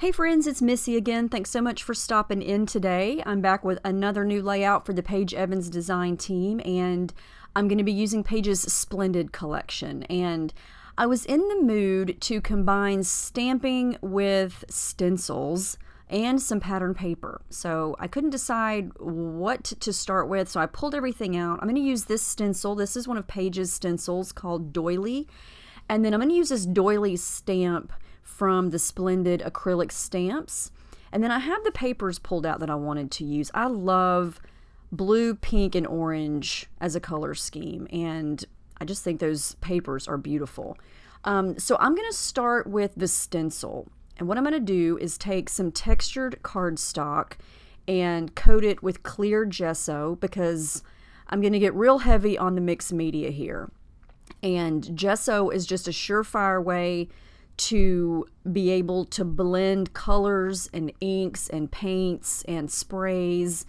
Hey friends, it's Missy again. Thanks so much for stopping in today. I'm back with another new layout for the Paige Evans design team, and I'm going to be using Paige's Splendid collection. And I was in the mood to combine stamping with stencils and some pattern paper. So I couldn't decide what to start with, so I pulled everything out. I'm going to use this stencil. This is one of Paige's stencils called Doily. And then I'm going to use this Doily stamp from the Splendid acrylic stamps. And then I have the papers pulled out that I wanted to use. I love blue, pink, and orange as a color scheme, and I just think those papers are beautiful. So I'm going to start with the stencil. And what I'm going to do is take some textured cardstock and coat it with clear gesso, because I'm going to get real heavy on the mixed media here. And gesso is just a surefire way to be able to blend colors and inks and paints and sprays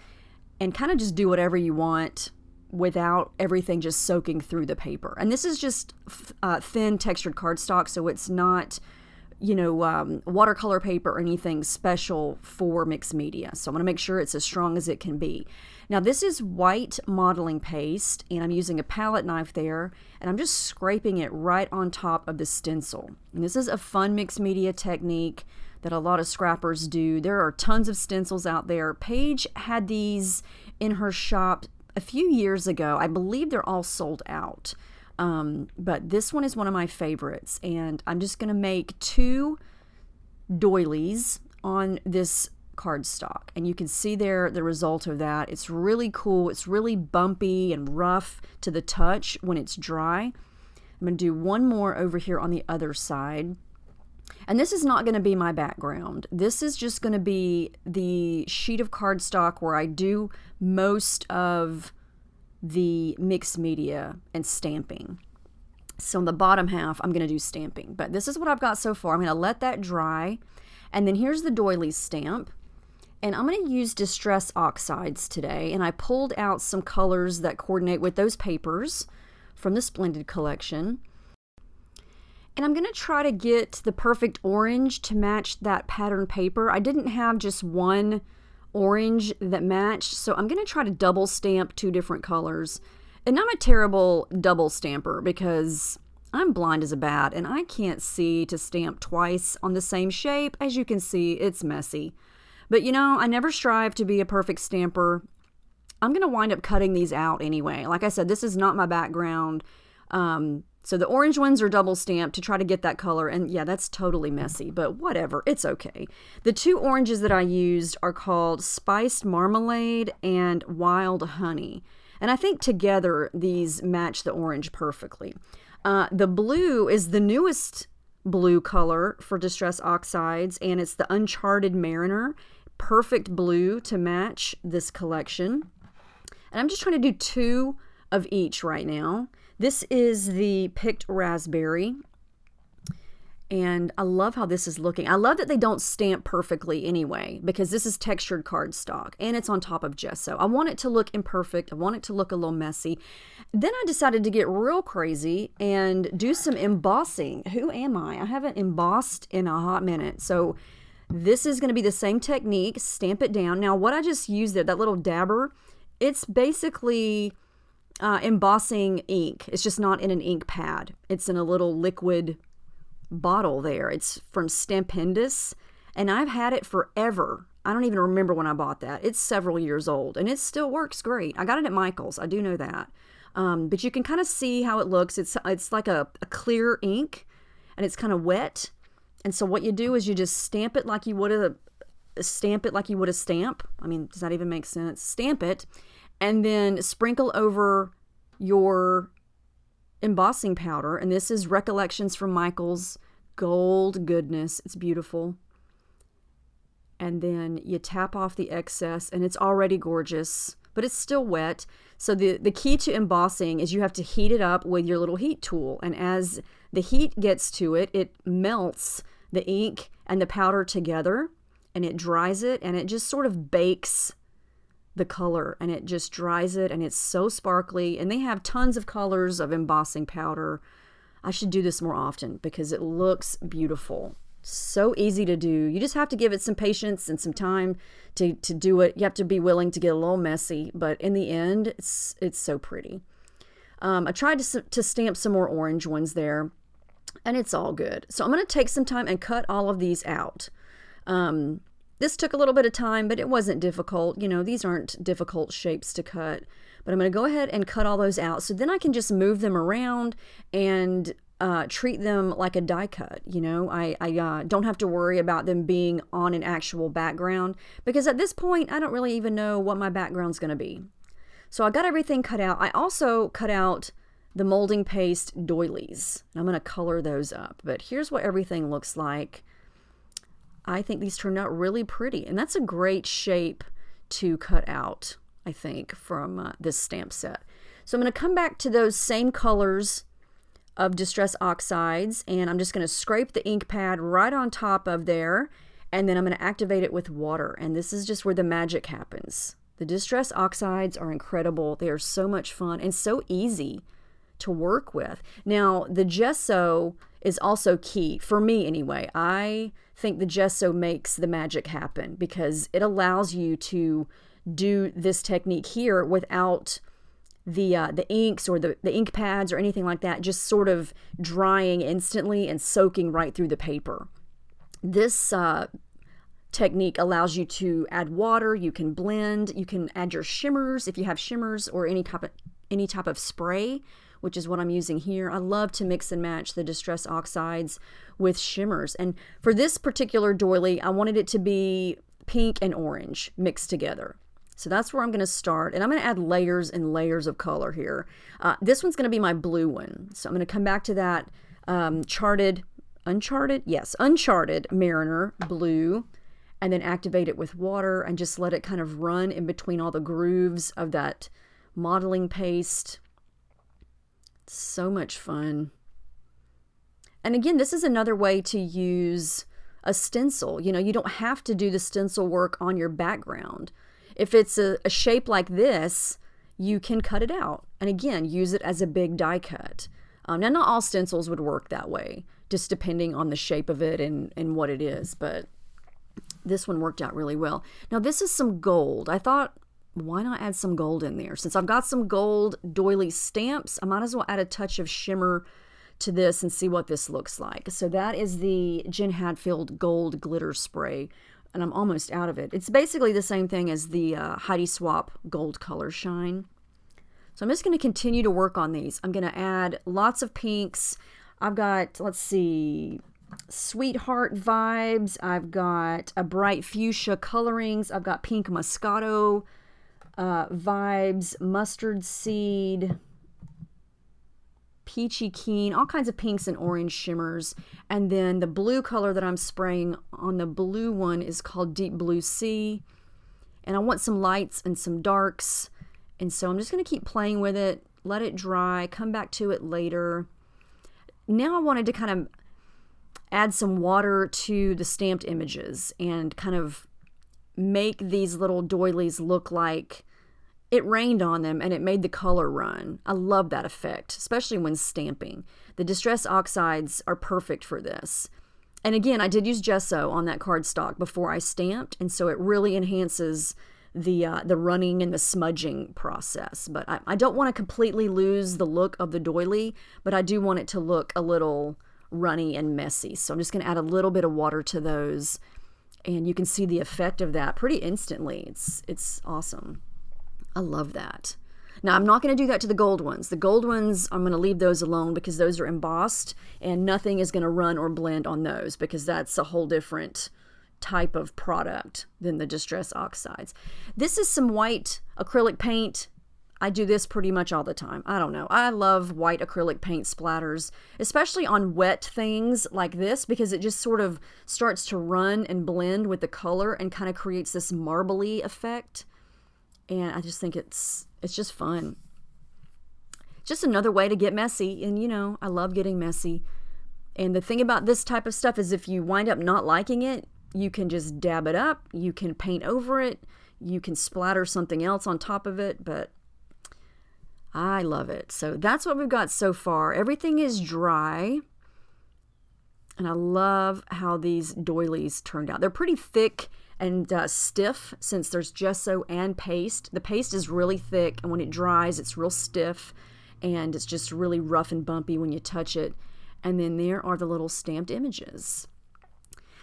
and kind of just do whatever you want without everything just soaking through the paper. And this is just thin textured cardstock, so it's not, watercolor paper or anything special for mixed media. So I'm going to make sure it's as strong as it can be. Now this is white modeling paste, and I'm using a palette knife there, and I'm just scraping it right on top of the stencil. And this is a fun mixed media technique that a lot of scrappers do. There are tons of stencils out there. Paige had these in her shop a few years ago. I believe they're all sold out. But this one is one of my favorites, and I'm just going to make two doilies on this cardstock, and you can see there the result of that. It's really cool. It's really bumpy and rough to the touch when it's dry. I'm going to do one more over here on the other side, and this is not going to be my background. This is just going to be the sheet of cardstock where I do most of the mixed media and stamping. So on the bottom half, I'm going to do stamping. But this is what I've got so far. I'm going to let that dry. And then here's the doily stamp. And I'm going to use Distress Oxides today. And I pulled out some colors that coordinate with those papers from the Splendid collection. And I'm going to try to get the perfect orange to match that pattern paper. I didn't have just one orange that matched, so I'm going to try to double stamp two different colors. And I'm a terrible double stamper because I'm blind as a bat and I can't see to stamp twice on the same shape. As you can see, it's messy. But I never strive to be a perfect stamper. I'm going to wind up cutting these out anyway. Like I said, this is not my background. So the orange ones are double stamped to try to get that color, and yeah, that's totally messy, but whatever, it's okay. The two oranges that I used are called Spiced Marmalade and Wild Honey, and I think together these match the orange perfectly. The blue is the newest blue color for Distress Oxides, and it's the Uncharted Mariner. Perfect blue to match this collection. And I'm just trying to do two of each right now. This is the Picked Raspberry, and I love how this is looking. I love that they don't stamp perfectly anyway, because this is textured cardstock, and it's on top of gesso. I want it to look imperfect. I want it to look a little messy. Then I decided to get real crazy and do some embossing. Who am I? I haven't embossed in a hot minute, so this is going to be the same technique. Stamp it down. Now, what I just used there, that little dabber, it's basically embossing ink. It's just not in an ink pad. It's in a little liquid bottle there. It's from Stampendous, and I've had it forever. I don't even remember when I bought that. It's several years old, and it still works great. I got it at Michael's. I do know that. But you can kind of see how it looks. It's like a clear ink, and it's kind of wet. And so what you do is you just stamp it like you would a stamp. I mean, does that even make sense? Stamp it, and then sprinkle over your embossing powder. And this is Recollections from Michael's Gold Goodness. It's beautiful. And then you tap off the excess, and it's already gorgeous, but it's still wet. So the key to embossing is you have to heat it up with your little heat tool. And as the heat gets to it, it melts the ink and the powder together, and it dries it, and it just sort of bakes the color, and it just dries it, and it's so sparkly. And they have tons of colors of embossing powder. I should do this more often because it looks beautiful. So easy to do. You just have to give it some patience and some time to do it. You have to be willing to get a little messy, but in the end, it's so pretty. I tried to stamp some more orange ones there, and it's all good. So I'm going to take some time and cut all of these out. This took a little bit of time, but it wasn't difficult. You know, these aren't difficult shapes to cut, but I'm going to go ahead and cut all those out. So then I can just move them around and treat them like a die cut. You know, I don't have to worry about them being on an actual background, because at this point, I don't really even know what my background's going to be. So I got everything cut out. I also cut out the molding paste doilies. I'm going to color those up, but here's what everything looks like. I think these turned out really pretty, and that's a great shape to cut out, I think, from this stamp set. So I'm going to come back to those same colors of Distress Oxides, and I'm just going to scrape the ink pad right on top of there, and then I'm going to activate it with water, and this is just where the magic happens. The Distress Oxides are incredible. They are so much fun and so easy to work with. Now, the gesso is also key, for me anyway. I think the gesso makes the magic happen because it allows you to do this technique here without the inks or the ink pads or anything like that just sort of drying instantly and soaking right through the paper. This technique allows you to add water, you can blend, you can add your shimmers if you have shimmers or any type of spray, which is what I'm using here. I love to mix and match the Distress Oxides with shimmers. And for this particular doily, I wanted it to be pink and orange mixed together. So that's where I'm going to start, and I'm going to add layers and layers of color here. This one's going to be my blue one. So I'm going to come back to that Uncharted Mariner blue, and then activate it with water and just let it kind of run in between all the grooves of that modeling paste. So much fun. And again, this is another way to use a stencil. You know, you don't have to do the stencil work on your background. If it's a shape like this, you can cut it out. And again, use it as a big die cut. Now, not all stencils would work that way, just depending on the shape of it and what it is. But this one worked out really well. Now, this is some gold. I thought, why not add some gold in there? Since I've got some gold doily stamps, I might as well add a touch of shimmer to this and see what this looks like. So that is the Jen Hadfield Gold Glitter Spray, and I'm almost out of it. It's basically the same thing as the Heidi Swapp Gold Color Shine. So I'm just going to continue to work on these. I'm going to add lots of pinks. I've got, let's see, Sweetheart vibes. I've got a bright fuchsia colorings. I've got pink Moscato vibes, mustard seed, peachy keen, all kinds of pinks and orange shimmers. And then the blue color that I'm spraying on the blue one is called Deep Blue Sea. And I want some lights and some darks. And so I'm just going to keep playing with it, let it dry, come back to it later. Now I wanted to kind of add some water to the stamped images and kind of make these little doilies look like it rained on them and it made the color run. I love that effect, especially when stamping. The Distress Oxides are perfect for this. And again, I did use gesso on that cardstock before I stamped, and so it really enhances the running and the smudging process. But I don't want to completely lose the look of the doily, but I do want it to look a little runny and messy. So I'm just going to add a little bit of water to those, and you can see the effect of that pretty instantly. It's awesome. I love that. Now, I'm not going to do that to the gold ones. The gold ones, I'm going to leave those alone because those are embossed, and nothing is going to run or blend on those because that's a whole different type of product than the Distress Oxides. This is some white acrylic paint. I do this pretty much all the time. I don't know. I love white acrylic paint splatters, especially on wet things like this, because it just sort of starts to run and blend with the color and kind of creates this marbly effect. And I just think it's just fun. Just another way to get messy. And, you know, I love getting messy. And the thing about this type of stuff is if you wind up not liking it, you can just dab it up. You can paint over it. You can splatter something else on top of it. But I love it. So that's what we've got so far. Everything is dry. And I love how these doilies turned out. They're pretty thick and stiff since there's gesso and paste. The paste is really thick, and when it dries, it's real stiff, and it's just really rough and bumpy when you touch it. And then there are the little stamped images.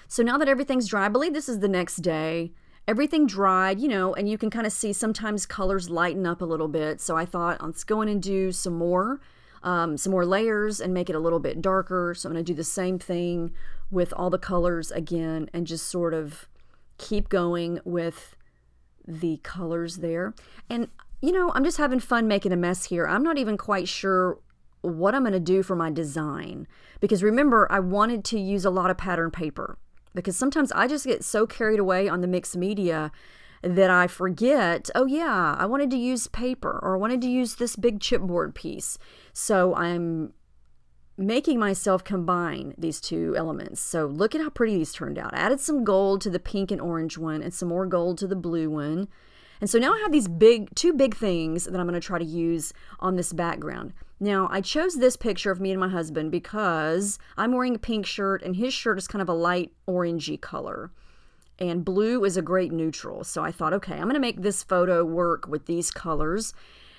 So now that everything's dry, I believe this is the next day, everything dried, and you can kind of see sometimes colors lighten up a little bit. So I thought, let's go in and do some more layers and make it a little bit darker. So I'm going to do the same thing with all the colors again and just sort of keep going with the colors there. And, I'm just having fun making a mess here. I'm not even quite sure what I'm going to do for my design, because remember, I wanted to use a lot of pattern paper, because sometimes I just get so carried away on the mixed media that I forget, oh yeah, I wanted to use paper, or I wanted to use this big chipboard piece. So I'm making myself combine these two elements. So look at how pretty these turned out. I added some gold to the pink and orange one and some more gold to the blue one. And so now I have these two big things that I'm going to try to use on this background. Now, I chose this picture of me and my husband because I'm wearing a pink shirt and his shirt is kind of a light orangey color. And blue is a great neutral. So I thought, okay, I'm going to make this photo work with these colors.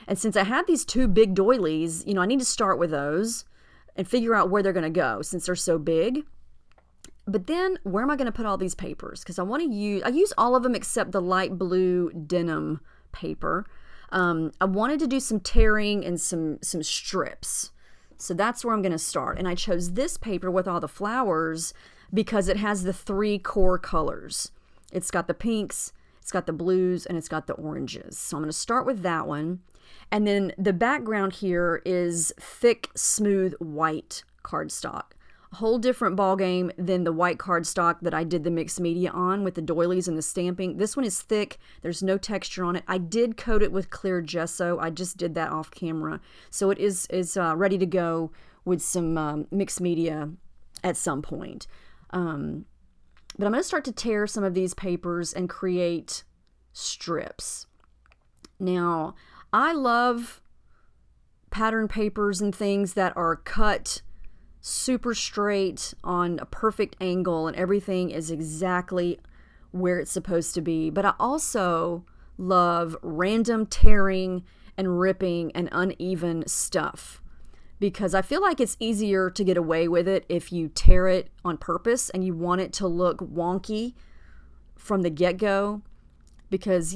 And since I have these two big doilies, I need to start with those and figure out where they're going to go since they're so big. But then where am I going to put all these papers? Because I use all of them except the light blue denim paper. I wanted to do some tearing and some strips. So that's where I'm going to start. And I chose this paper with all the flowers because it has the 3 core colors. It's got the pinks, it's got the blues, and it's got the oranges. So I'm going to start with that one. And then the background here is thick, smooth, white cardstock. A whole different ballgame than the white cardstock that I did the mixed media on with the doilies and the stamping. This one is thick. There's no texture on it. I did coat it with clear gesso. I just did that off camera. So it is ready to go with some mixed media at some point. But I'm going to start to tear some of these papers and create strips. Now, I love pattern papers and things that are cut super straight on a perfect angle and everything is exactly where it's supposed to be. But I also love random tearing and ripping and uneven stuff, because I feel like it's easier to get away with it if you tear it on purpose and you want it to look wonky from the get-go, because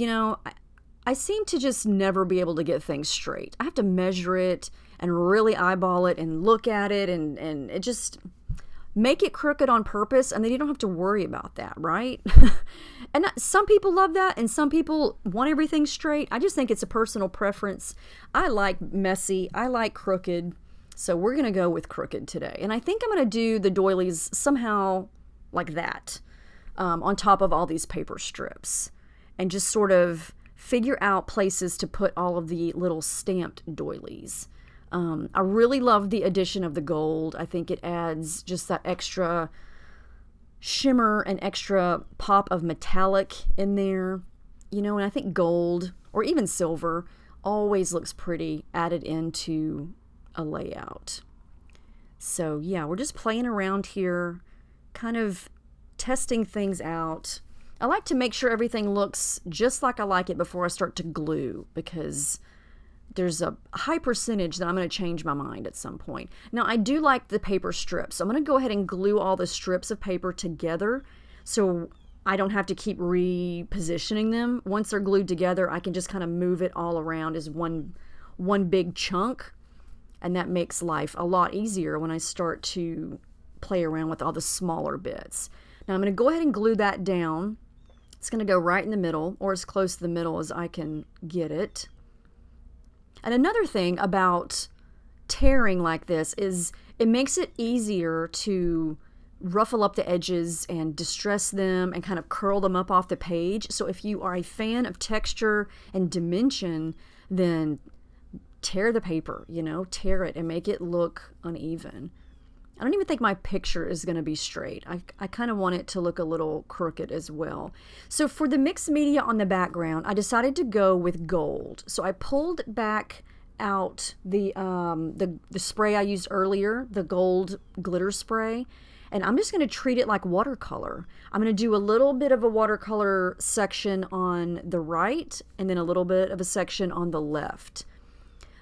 I seem to just never be able to get things straight. I have to measure it and really eyeball it and look at it and it just make it crooked on purpose, and then you don't have to worry about that, right? And some people love that and some people want everything straight. I just think it's a personal preference. I like messy. I like crooked. So we're going to go with crooked today. And I think I'm going to do the doilies somehow like that, on top of all these paper strips, and just sort of figure out places to put all of the little stamped doilies. I really love the addition of the gold. I think it adds just that extra shimmer and extra pop of metallic in there. And I think gold or even silver always looks pretty added into a layout. So yeah, we're just playing around here, kind of testing things out. I like to make sure everything looks just like I like it before I start to glue, because there's a high percentage that I'm going to change my mind at some point. Now, I do like the paper strips. So I'm going to go ahead and glue all the strips of paper together so I don't have to keep repositioning them. Once they're glued together, I can just kind of move it all around as one big chunk, and that makes life a lot easier when I start to play around with all the smaller bits. Now I'm going to go ahead and glue that down. It's going to go right in the middle, or as close to the middle as I can get it. And another thing about tearing like this is it makes it easier to ruffle up the edges and distress them and kind of curl them up off the page. So if you are a fan of texture and dimension, then tear the paper, tear it and make it look uneven. I don't even think my picture is going to be straight. I kind of want it to look a little crooked as well. So for the mixed media on the background, I decided to go with gold. So I pulled back out the spray I used earlier, the gold glitter spray, And I'm just going to treat it like watercolor. I'm going to do a little bit of a watercolor section on the right and then a little bit of a section on the left,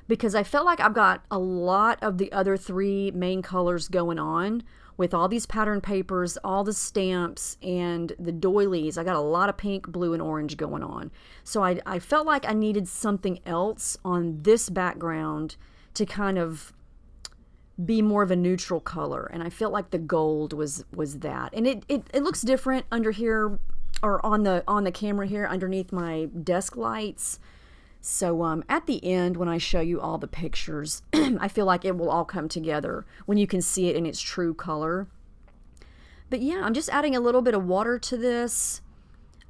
because I felt like I've got a lot of the other three main colors going on with all these pattern papers, all the stamps, and the doilies. I got a lot of pink, blue, and orange going on. So I felt like I needed something else on this background to kind of be more of a neutral color, and I felt like the gold was that. And it looks different under here, or on the camera here underneath my desk lights. So at the end, when I show you all the pictures, I feel like it will all come together when you can see it in its true color. But yeah, I'm just adding a little bit of water to this,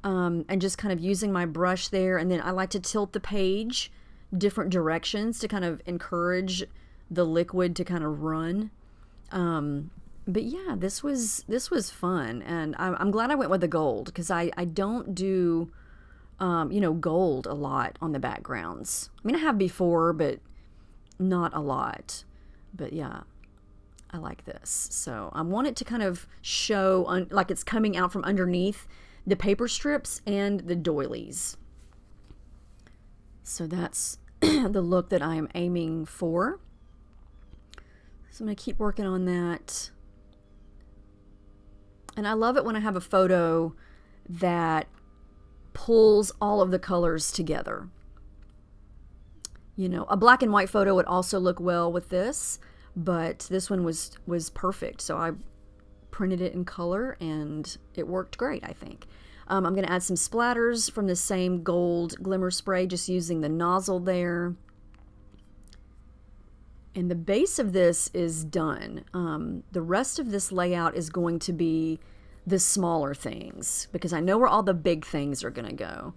and just kind of using my brush there. And then I like to tilt the page different directions to kind of encourage the liquid to kind of run. But yeah, this was fun, and I'm glad I went with the gold, because I don't do gold a lot on the backgrounds. I mean, I have before, but not a lot. But yeah, I like this. So I want it to kind of show like it's coming out from underneath the paper strips and the doilies. So that's the look that I am aiming for. So I'm going to keep working on that. And I love it when I have a photo that pulls all of the colors together. You know, a black and white photo would also look well with this, but this one was perfect. So I printed it in color and it worked great, I think. I'm going to add some splatters from the same gold glimmer spray, just using the nozzle there. And the base of this is done. The rest of this layout is going to be the smaller things, because I know where all the big things are going to go.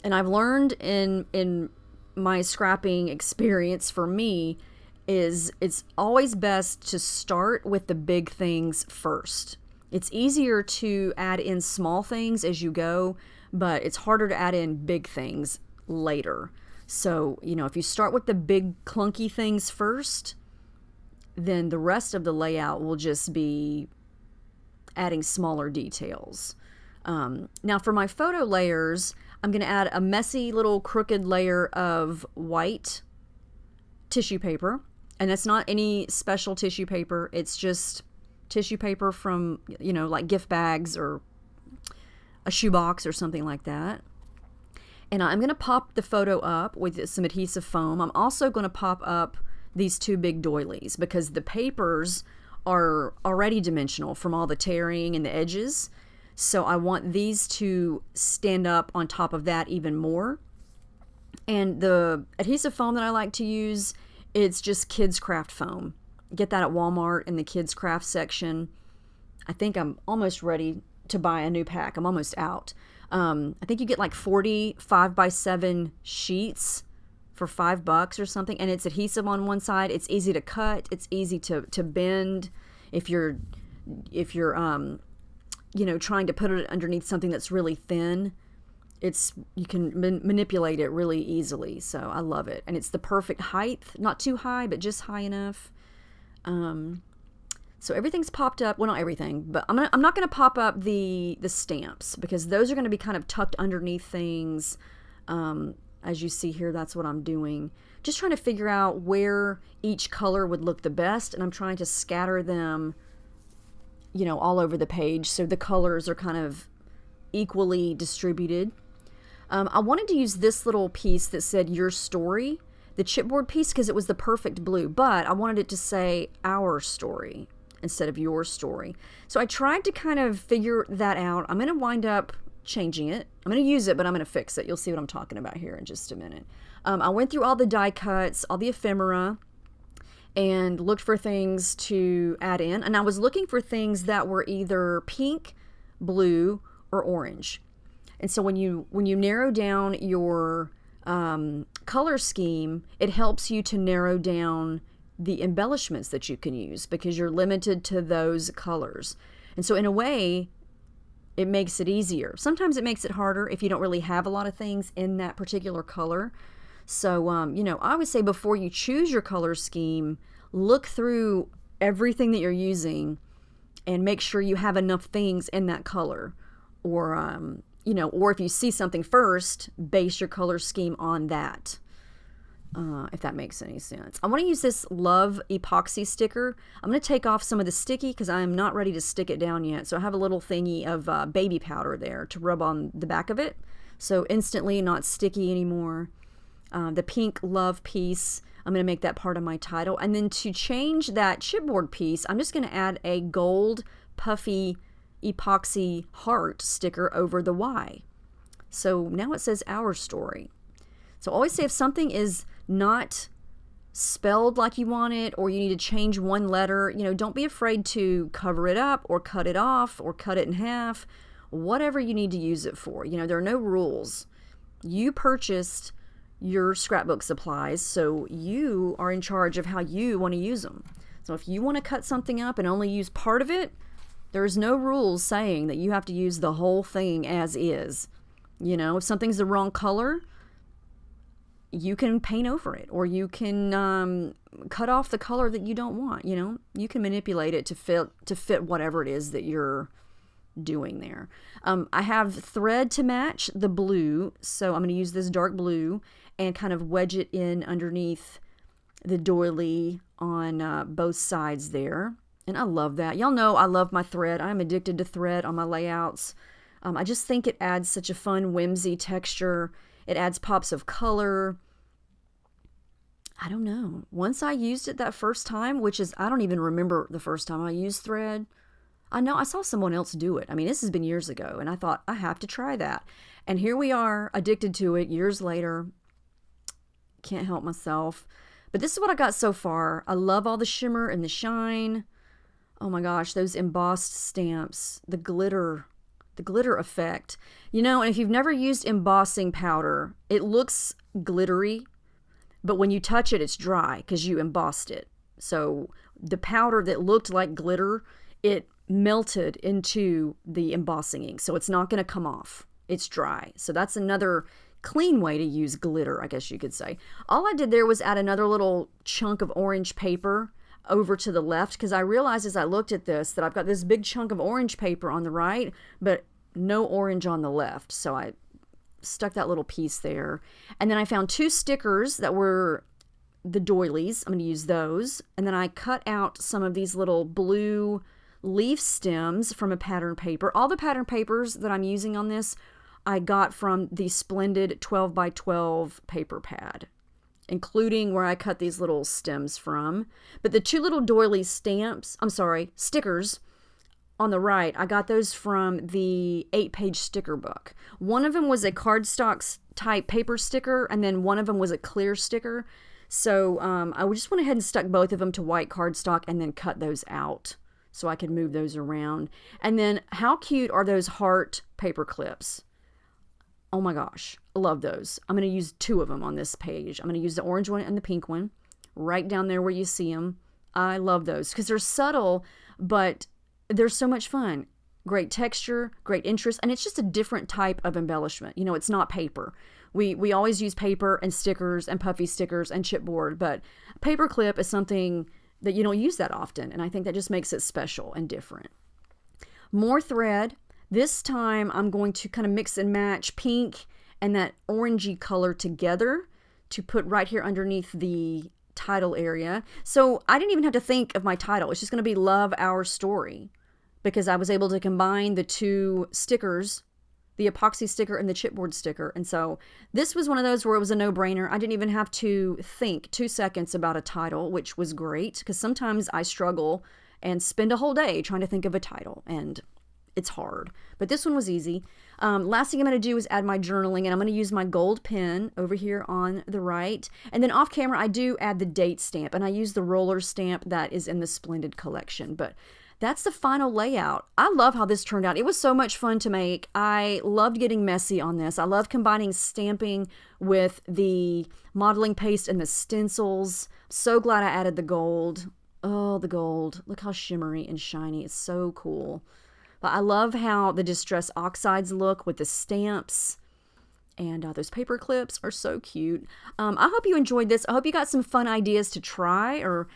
And I've learned in my scrapping experience, for me, is it's always best to start with the big things first. It's easier to add in small things as you go, but it's harder to add in big things later. So, you know, if you start with the big clunky things first, then the rest of the layout will just be adding smaller details. Now for my photo layers, I'm going to add a messy little crooked layer of white tissue paper. And that's not any special tissue paper. It's just tissue paper from, you know, like gift bags or a shoebox or something like that. And I'm going to pop the photo up with some adhesive foam. I'm also going to pop up these two big doilies, because the papers are already dimensional from all the tearing and the edges. So I want these to stand up on top of that even more. And the adhesive foam that I like to use, it's just kids craft foam. Get that at Walmart in the kids craft section. I think I'm almost ready to buy a new pack. I'm almost out. I think you get like 40 5x7 sheets for $5 or something, and it's adhesive on one side. It's easy to cut. It's easy to bend if you're you know, trying to put it underneath something that's really thin. You can manipulate it really easily. So I love it, and it's the perfect height, not too high, but just high enough. So everything's popped up. Well, not everything, but I'm not going to pop up the stamps, because those are going to be kind of tucked underneath things. As you see here, that's what I'm doing. Just trying to figure out where each color would look the best, and I'm trying to scatter them, you know, all over the page so the colors are kind of equally distributed. I wanted to use this little piece that said "Your Story," the chipboard piece, because it was the perfect blue, but I wanted it to say "Our Story" instead of "Your Story." So I tried to kind of figure that out. I'm going to wind up changing it. I'm going to use it, but I'm going to fix it. You'll see what I'm talking about here in just a minute. I went through all the die cuts, all the ephemera, and looked for things to add in. And I was looking for things that were either pink, blue, or orange. And so when you narrow down your color scheme, it helps you to narrow down the embellishments that you can use, because you're limited to those colors. And so in a way, it makes it easier. Sometimes it makes it harder if you don't really have a lot of things in that particular color. So, you know, I would say before you choose your color scheme, look through everything that you're using and make sure you have enough things in that color. Or, or if you see something first, base your color scheme on that. If that makes any sense. I want to use this Love epoxy sticker. I'm going to take off some of the sticky because I'm not ready to stick it down yet. So I have a little thingy of baby powder there to rub on the back of it. So instantly not sticky anymore. The pink Love piece, I'm going to make that part of my title. And then to change that chipboard piece, I'm just going to add a gold puffy epoxy heart sticker over the Y. So now it says Our Story. So always say if something is not spelled like you want it, or you need to change one letter, don't be afraid to cover it up or cut it off or cut it in half, whatever you need to use it for. There are no rules. You purchased your scrapbook supplies, so you are in charge of how you want to use them. So if you want to cut something up and only use part of it, there's no rules saying that you have to use the whole thing as is. If something's the wrong color, you can paint over it, or you can cut off the color that you don't want. You can manipulate it to fit whatever it is that you're doing there. I have thread to match the blue, so I'm going to use this dark blue and kind of wedge it in underneath the doily on both sides there. And I love that. Y'all know I love my thread. I'm addicted to thread on my layouts. I just think it adds such a fun, whimsy texture. It adds pops of color. I don't know. Once I used it that first time, which is, I don't even remember the first time I used thread. I know I saw someone else do it. I mean, this has been years ago, and I thought, I have to try that. And here we are, addicted to it years later. Can't help myself. But this is what I got so far. I love all the shimmer and the shine. Oh my gosh, those embossed stamps, the glitter effect. And if you've never used embossing powder, it looks glittery, but when you touch it, it's dry because you embossed it. So the powder that looked like glitter, it melted into the embossing ink. So it's not going to come off. It's dry. So that's another clean way to use glitter, I guess you could say. All I did there was add another little chunk of orange paper over to the left, because I realized as I looked at this that I've got this big chunk of orange paper on the right, but no orange on the left. So I stuck that little piece there. And then I found 2 stickers that were the doilies. I'm going to use those. And then I cut out some of these little blue leaf stems from a pattern paper. All the pattern papers that I'm using on this, I got from the Splendid 12 by 12 paper pad, including where I cut these little stems from. But the 2 little doily stickers on the right, I got those from the 8-page sticker book. One of them was a cardstock type paper sticker, and then one of them was a clear sticker. So I just went ahead and stuck both of them to white cardstock and then cut those out so I could move those around. And then how cute are those heart paper clips? Oh my gosh, I love those. I'm going to use 2 of them on this page. I'm going to use the orange one and the pink one right down there where you see them. I love those because they're subtle, but they're so much fun. Great texture, great interest, and it's just a different type of embellishment. It's not paper. We always use paper and stickers and puffy stickers and chipboard, but a paper clip is something that you don't use that often, and I think that just makes it special and different. More thread. This time I'm going to kind of mix and match pink and that orangey color together to put right here underneath the title area. So I didn't even have to think of my title. It's just going to be Love Our Story, because I was able to combine the 2 stickers, the epoxy sticker and the chipboard sticker. And so this was one of those where it was a no-brainer. I didn't even have to think 2 seconds about a title, which was great, because sometimes I struggle and spend a whole day trying to think of a title, and it's hard. But this one was easy. Last thing I'm going to do is add my journaling, and I'm going to use my gold pen over here on the right. And then off camera, I do add the date stamp, and I use the roller stamp that is in the Splendid collection. But that's the final layout. I love how this turned out. It was so much fun to make. I loved getting messy on this. I love combining stamping with the modeling paste and the stencils. So glad I added the gold. Oh, the gold. Look how shimmery and shiny. It's so cool. But I love how the Distress Oxides look with the stamps. And those paper clips are so cute. I hope you enjoyed this. I hope you got some fun ideas to try, or,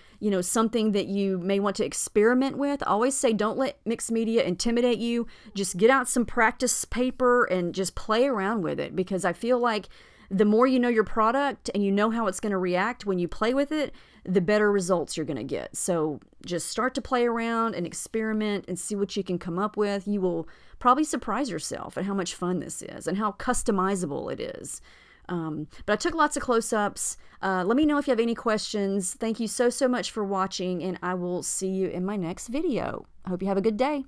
something that you may want to experiment with. I always say don't let mixed media intimidate you. Just get out some practice paper and just play around with it, because I feel like the more you know your product and you know how it's going to react when you play with it, the better results you're going to get. So just start to play around and experiment and see what you can come up with. You will probably surprise yourself at how much fun this is and how customizable it is. But I took lots of close-ups. Let me know if you have any questions. Thank you so much for watching, and I will see you in my next video. I hope you have a good day.